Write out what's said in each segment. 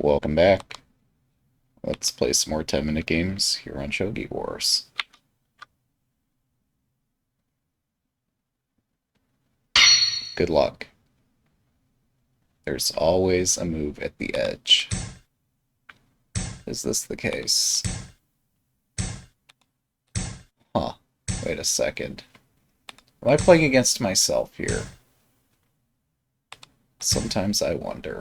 Welcome back. Let's play some more 10-minute games here on Shogi Wars. Good luck. There's always a move at the edge. Is this the case? Huh. Wait a second. Am I playing against myself here? Sometimes I wonder.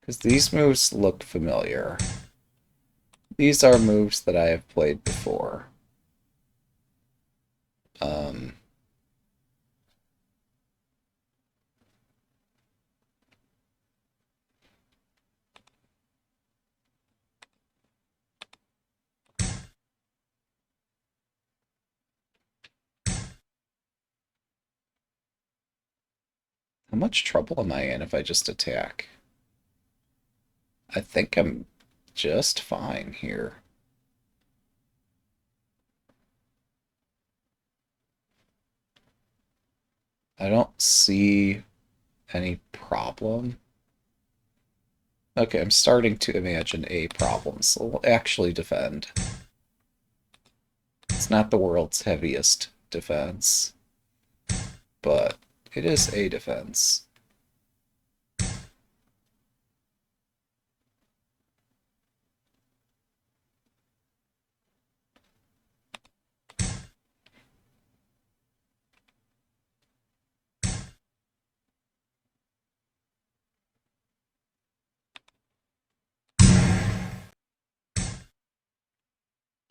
Because these moves look familiar. These are moves that I have played before. Um, how much trouble am I in if I just attack? I think I'm just fine here. I don't see any problem. Okay, I'm starting to imagine a problem, so we'll actually defend. It's not the world's heaviest defense, but it is a defense.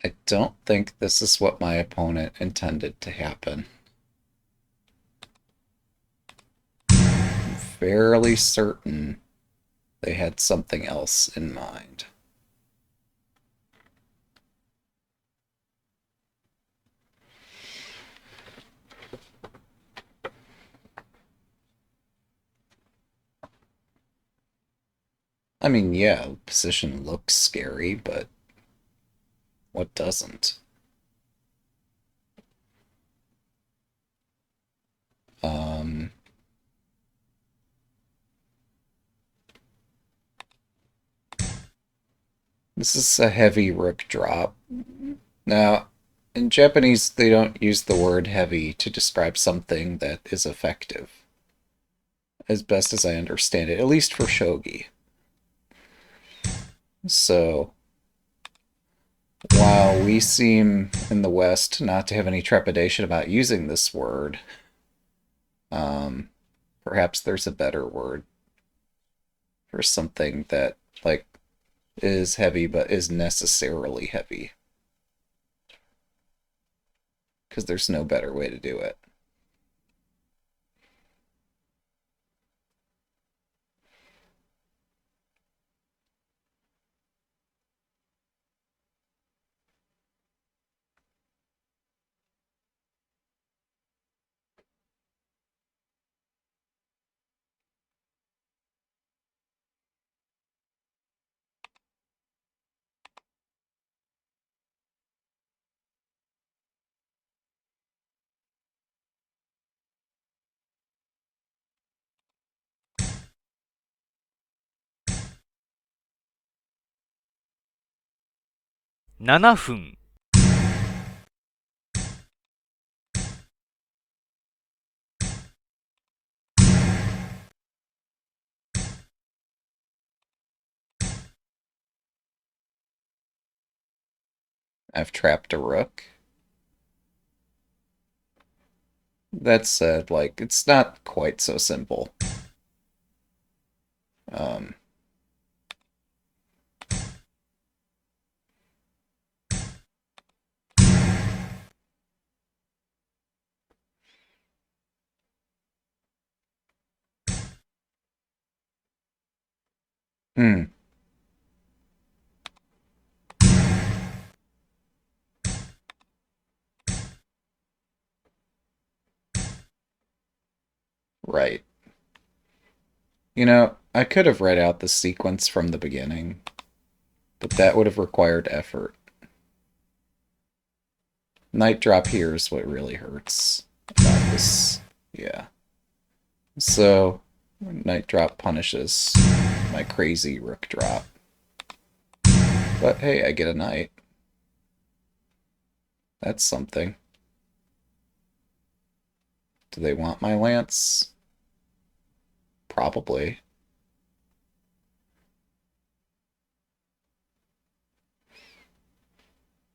I don't think this is what my opponent intended to happen. I'm fairly certain they had something else in mind. I mean, yeah, the position looks scary, but what doesn't? Um, this is a heavy rook drop. Now, in Japanese, they don't use the word heavy to describe something that is effective, as best as I understand it, at least for shogi. So, while we seem in the West not to have any trepidation about using this word, um, perhaps there's a better word for something that, like, is heavy but is necessarily heavy. Because there's no better way to do it.7分。I've trapped a rook. That said, like, it's not quite so simple. Um, hmm, right. You know, I could have read out the sequence from the beginning, but that would have required effort. Night drop here is what really hurts about this. Yeah. So, night drop punishes my crazy rook drop. But hey, I get a knight. That's something. Do they want my lance? Probably.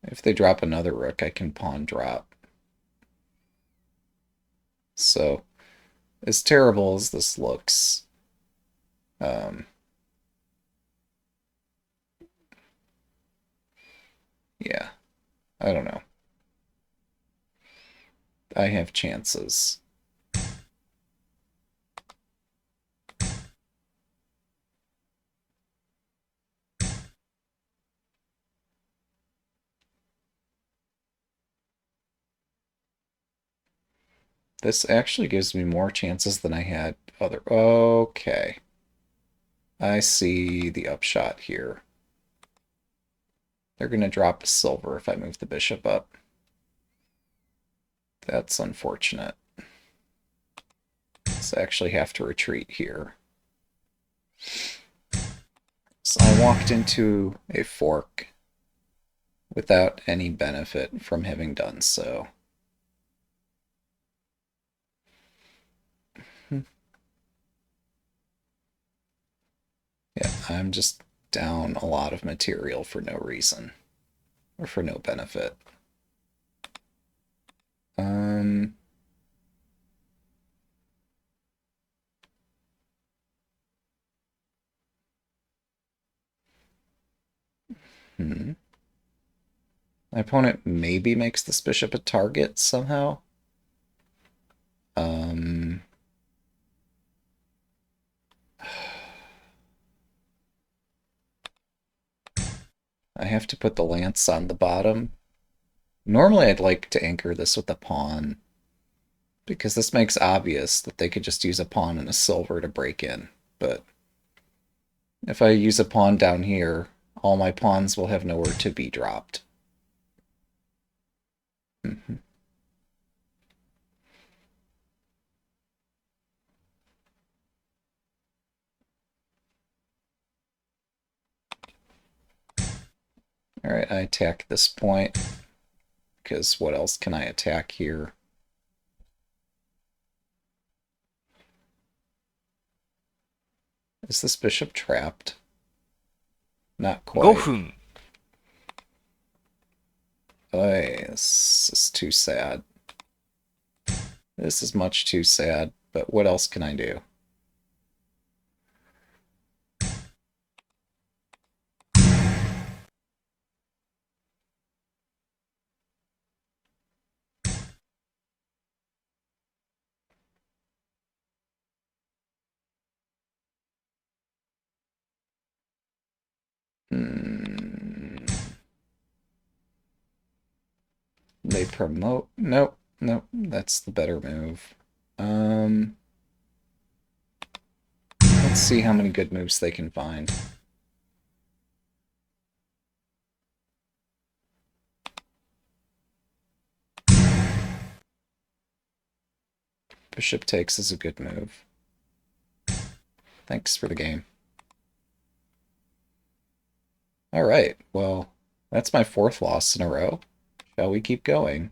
If they drop another rook, I can pawn drop. So, as terrible as this looks, um, yeah, I don't know. I have chances. This actually gives me more chances than I had other. Okay. I see the upshot here. They're going to drop a silver if I move the bishop up. That's unfortunate. So I actually have to retreat here. So I walked into a fork without any benefit from having done so. Yeah, I'm just down a lot of material for no reason. Or for no benefit. Um... Hmm. My opponent maybe makes this bishop a target somehow. Um... I have to put the lance on the bottom. Normally I'd like to anchor this with a pawn, because this makes obvious that they could just use a pawn and a silver to break in. But if I use a pawn down here, all my pawns will have nowhere to be dropped. Mm-hmm. Alright, I attack this point, because what else can I attack here? Is this bishop trapped? Not quite. 5分。Oy, this is too sad. This is much too sad, but what else can I do? Hmm. They promote. Nope, nope. That's the better move. Let's see how many good moves they can find. Bishop takes is a good move. Thanks for the game. Alright, well, that's my fourth loss in a row. Shall we keep going?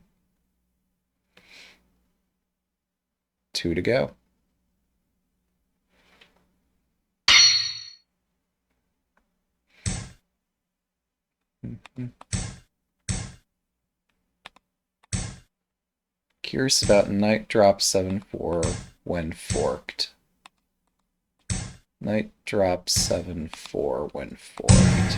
2 to go. Curious about knight drop 7-4 when forked. Knight drop 7-4 when forked.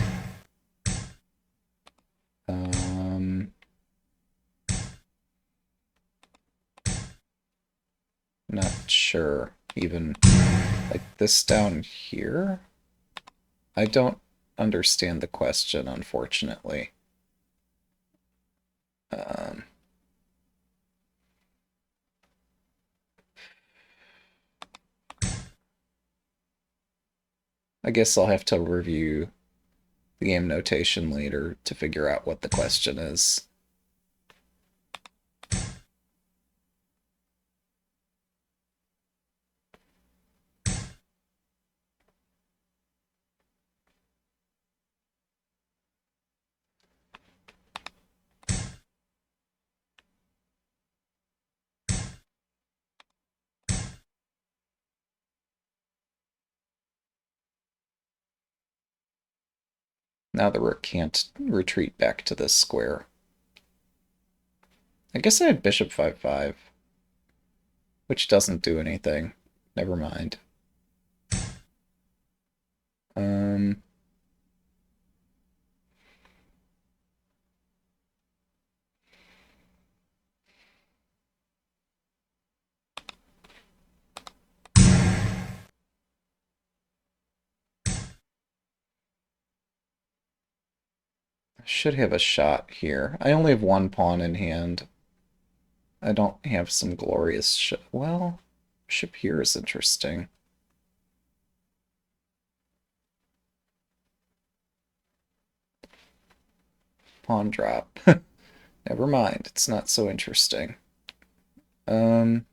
Not sure. Even like this down here? I don't understand the question, unfortunately. I guess I'll have to review the game notation later to figure out what the question is. Now the rook can't retreat back to this square. I guess I had bishop 5-5, which doesn't do anything. Never mind. Um, I should have a shot here. I only have one pawn in hand. I don't have some glorious well, bishop here is interesting. Pawn drop. Never mind, it's not so interesting. Um,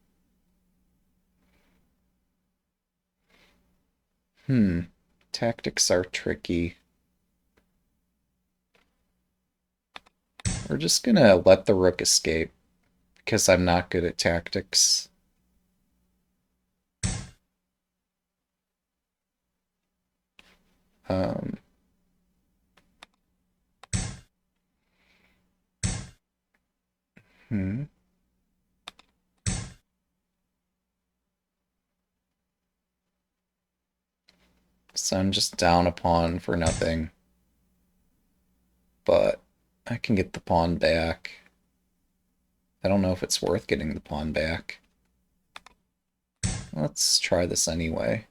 Tactics are tricky. We're just gonna let the rook escape because I'm not good at tactics. Um, hmm. So I'm just down a pawn for nothing. But I can get the pawn back. I don't know if it's worth getting the pawn back. Let's try this anyway.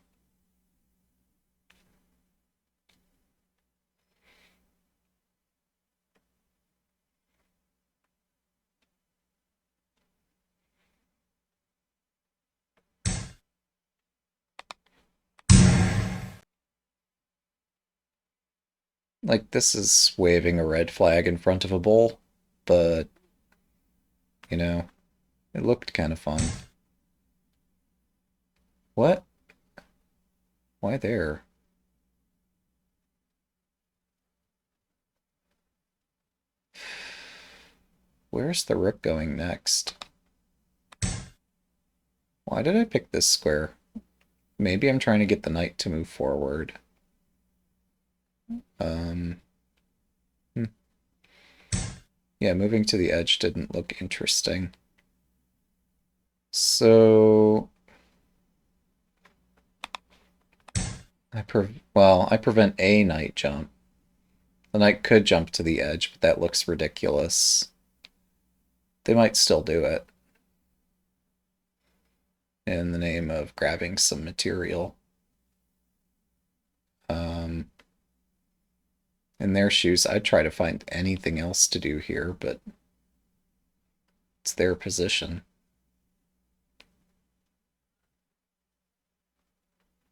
Like, this is waving a red flag in front of a bull, but, you know, it looked kind of fun. What? Why there? Where's the rook going next? Why did I pick this square? Maybe I'm trying to get the knight to move forward. Um, hmm. Yeah, moving to the edge didn't look interesting. So I prevent a knight jump. The knight could jump to the edge, but that looks ridiculous. They might still do it in the name of grabbing some material. In their shoes, I'd try to find anything else to do here, but it's their position.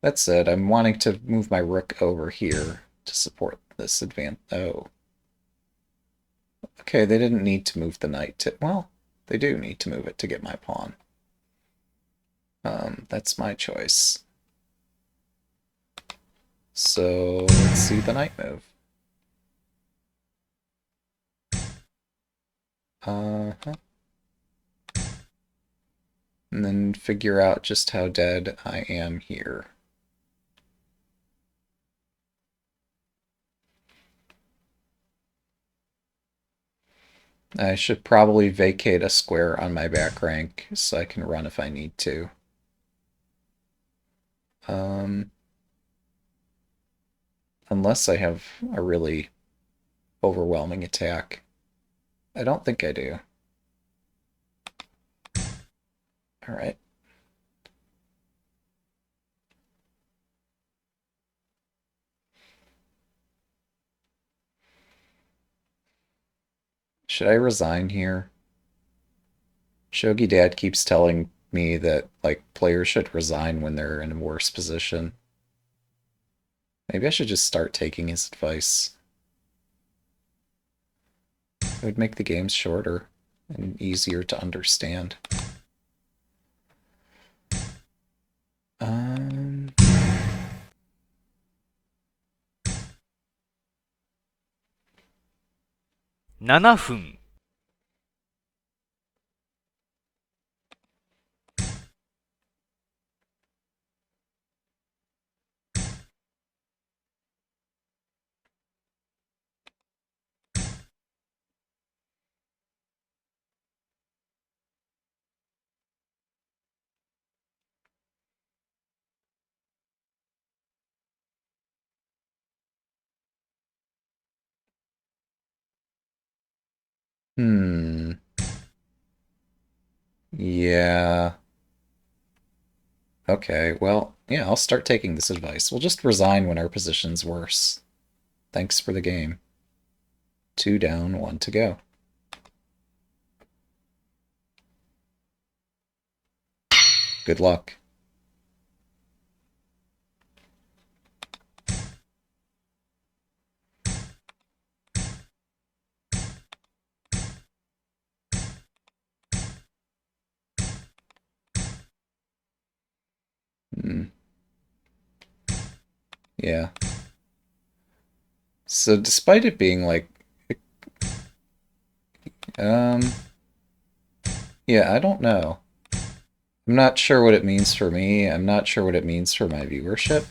That said, I'm wanting to move my rook over here to support this advance. Oh. Okay, they didn't need to move the knight to... Well, they do need to move it to get my pawn. That's my choice. So let's see the knight move. Uh-huh. And then figure out just how dead I am here. I should probably vacate a square on my back rank so I can run if I need to. Unless I have a really overwhelming attack. I don't think I do. Alright. Should I resign here? Shogi Dad keeps telling me that, like, players should resign when they're in a worse position. Maybe I should just start taking his advice. It would make the games shorter and easier to understand. Um... 7分。Hmm. Yeah. Okay, well, yeah, I'll start taking this advice. We'll just resign when our position's worse. Thanks for the game. Two down, one to go. Good luck. Hmm. Yeah. So despite it being like, um, yeah, I don't know. I'm not sure what it means for me. I'm not sure what it means for my viewership.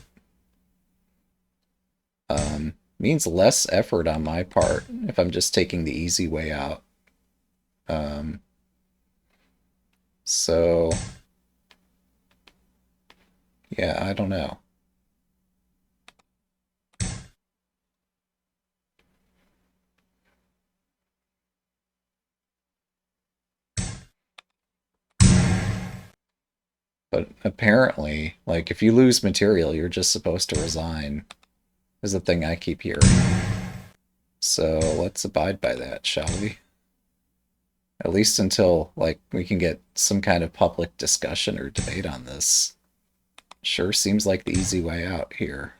Means less effort on my part if I'm just taking the easy way out. Um, so yeah, I don't know. But apparently, like if you lose material, you're just supposed to resign. Is the thing I keep hearing. So let's abide by that, shall we? At least until like we can get some kind of public discussion or debate on this. Sure seems like the easy way out here.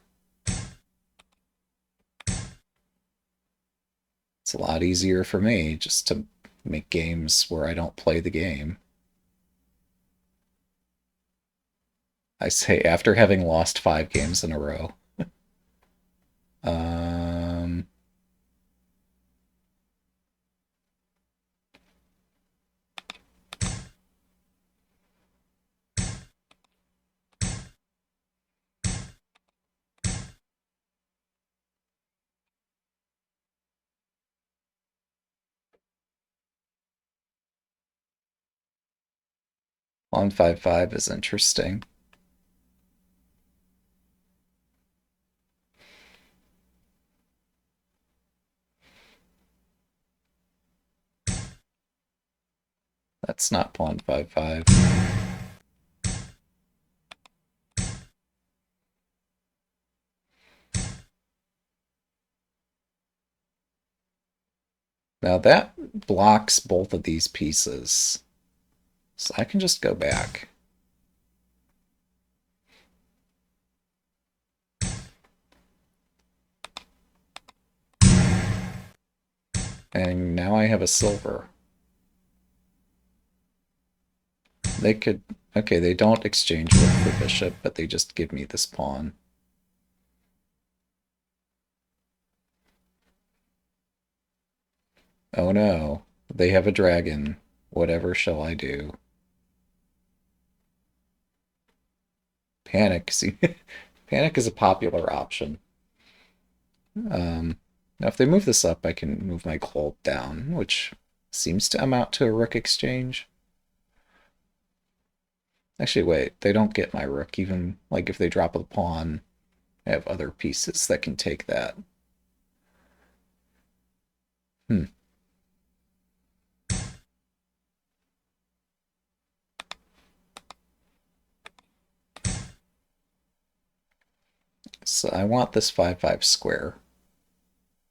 It's a lot easier for me just to make games where I don't play the game. I say after having lost 5 games in a row. Um, on 5-5 is interesting. That's not pawn 5-5. Now that blocks both of these pieces. So I can just go back. And now I have a silver. They could... Okay, they don't exchange with the bishop, but they just give me this pawn. Oh no, they have a dragon. Whatever shall I do? Panic. See, panic is a popular option. Now if they move this up, I can move my gold down, which seems to amount to a rook exchange. Actually, wait, they don't get my rook. Even like if they drop a pawn, I have other pieces that can take that. Hmm. So I want this 5-5 square.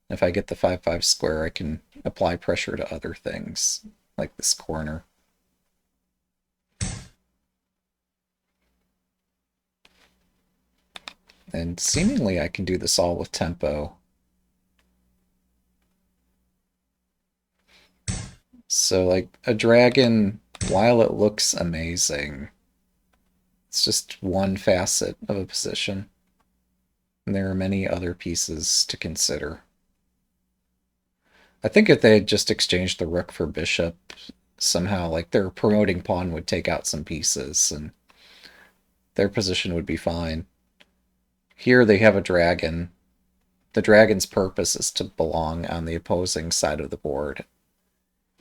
If I get the 5-5 square, I can apply pressure to other things, like this corner. And seemingly I can do this all with tempo. So, like, a dragon, while it looks amazing, it's just one facet of a position. And there are many other pieces to consider. I think if they had just exchanged the rook for bishop, somehow, like, their promoting pawn would take out some pieces, and their position would be fine. Here they have a dragon. The dragon's purpose is to belong on the opposing side of the board.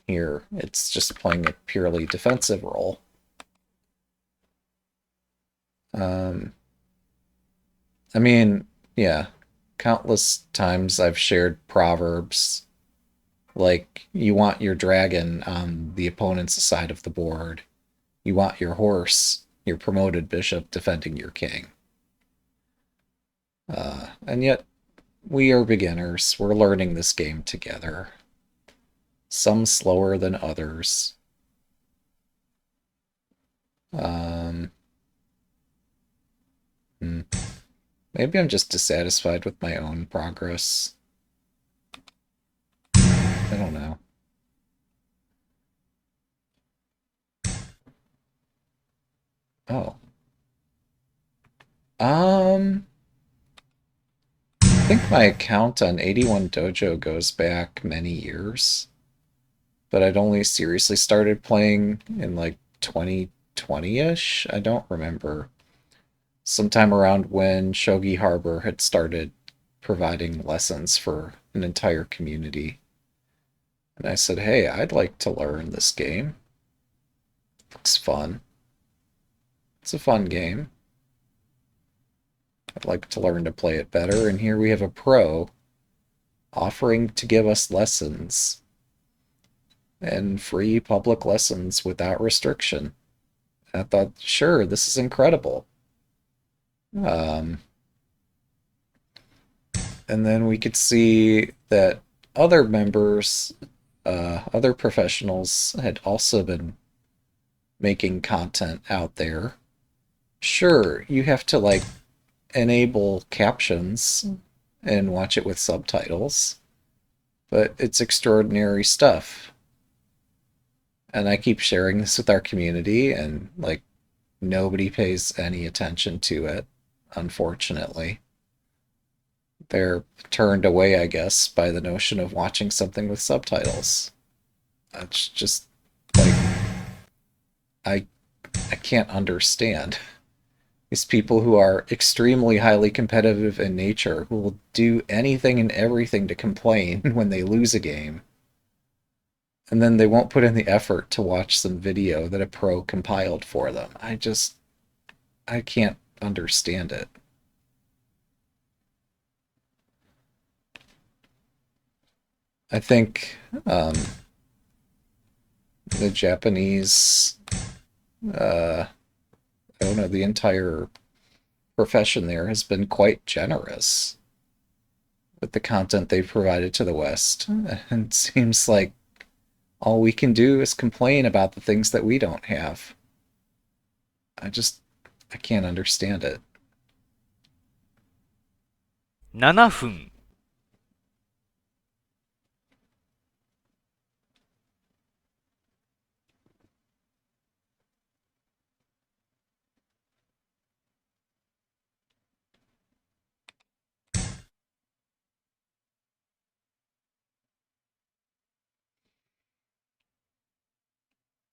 Here, it's just playing a purely defensive role. Um, I mean, yeah, countless times I've shared Proverbs Like, you want your dragon on the opponent's side of the board. You want your horse, your promoted bishop, defending your king. And yet, we are beginners. We're learning this game together. Some slower than others. Um, hmm. Maybe I'm just dissatisfied with my own progress. I don't know. Oh. Um, I think my account on 81 Dojo goes back many years, but I'd only seriously started playing in like 2020-ish. I don't remember. Sometime around when Shogi Harbor had started providing lessons for an entire community. And I said, hey, I'd like to learn this game. Looks fun. It's a fun game. I'd like to learn to play it better, and here we have a pro offering to give us lessons and free public lessons without restriction. I thought, sure, this is incredible. Um, and then we could see that other members, other professionals had also been making content out there. Sure, you have to like enable captions and watch it with subtitles, but it's extraordinary stuff. And I keep sharing this with our community, and like nobody pays any attention to it, unfortunately. They're turned away, I guess, by the notion of watching something with subtitles. It's just like I I can't understand these people who are extremely highly competitive in nature who will do anything and everything to complain when they lose a game. And then they won't put in the effort to watch some video that a pro compiled for them. I can't understand it. I think the Japanese, I don't know, the entire profession there has been quite generous with the content they've provided to the West. And it seems like all we can do is complain about the things that we don't have. I just, I can't understand it. 7分。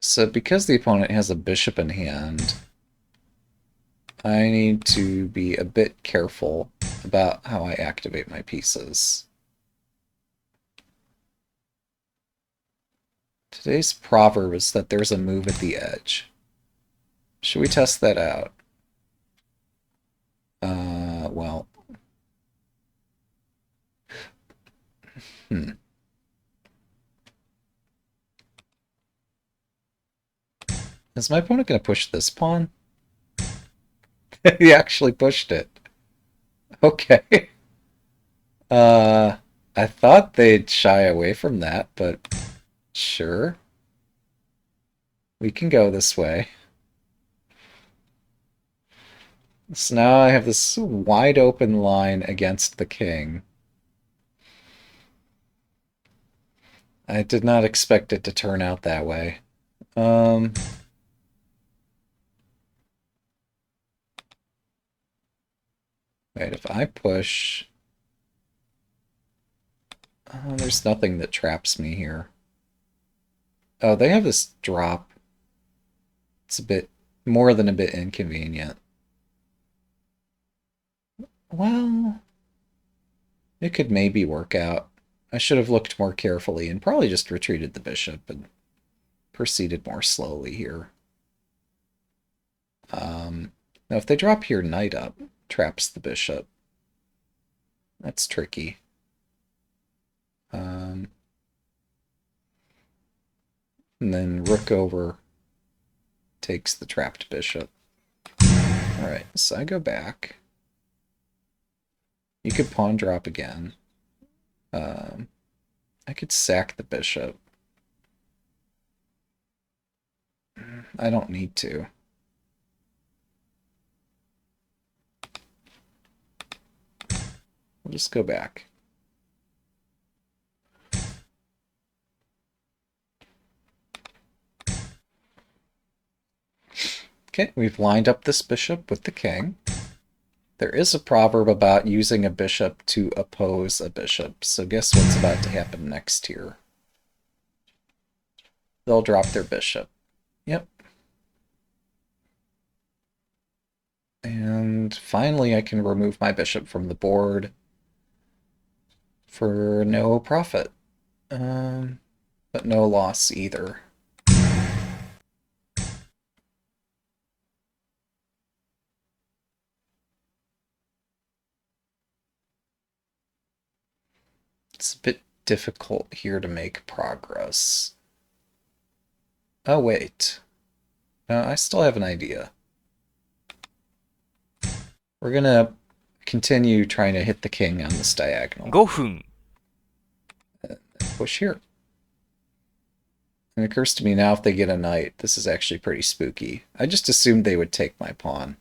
So because the opponent has a bishop in hand, I need to be a bit careful about how I activate my pieces. Today's proverb is that there's a move at the edge. Should we test that out? Well, hmm. Is my opponent going to push this pawn? He actually pushed it. Okay. Uh, I thought they'd shy away from that, but sure. We can go this way. So now I have this wide open line against the king. I did not expect it to turn out that way. Um, wait, if I push... there's nothing that traps me here. Oh, they have this drop. It's a bit more than a bit inconvenient. Well, it could maybe work out. I should have looked more carefully and probably just retreated the bishop and proceeded more slowly here. Now, if they drop here, knight up, traps the bishop. That's tricky. Um, And then rook over takes the trapped bishop. Alright, so I go back. You could pawn drop again. I could sack the bishop. I don't need to. We'll just go back. Okay, we've lined up this bishop with the king. There is a proverb about using a bishop to oppose a bishop, so guess what's about to happen next here? They'll drop their bishop. Yep. And finally I can remove my bishop from the board for no profit. But no loss either. It's a bit difficult here to make progress. Oh, wait. No, I still have an idea. We're gonna continue trying to hit the king on this diagonal. 5分 Push here. And it occurs to me now if they get a knight, this is actually pretty spooky. I just assumed they would take my pawn.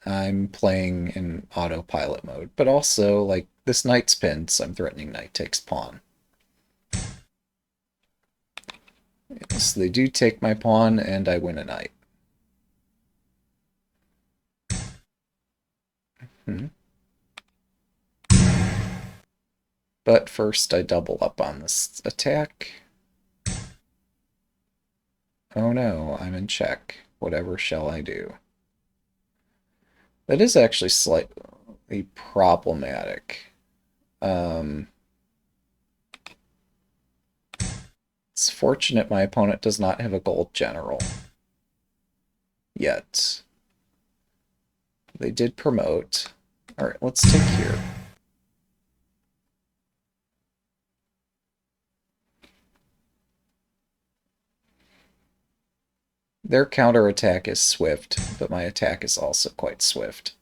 I'm playing in autopilot mode, but also, like, this knight's pinned, so I'm threatening knight takes pawn. So they do take my pawn, and I win a knight. But first I double up on this attack. Oh no, I'm in check. Whatever shall I do? That is actually slightly problematic. It's fortunate my opponent does not have a gold general. Yet. They did promote. Alright, let's take here. Their counterattack is swift, but my attack is also quite swift.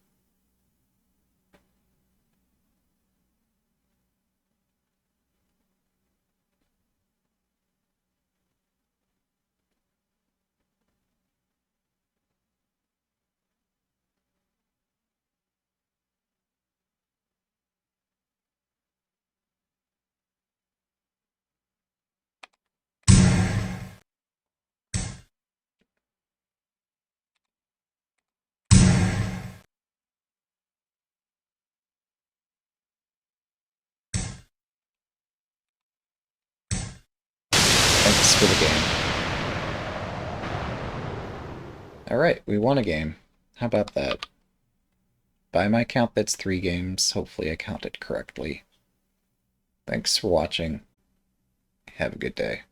Thanks for the game. Alright, we won a game. How about that? By my count, that's 3 games. Hopefully I counted correctly. Thanks for watching. Have a good day.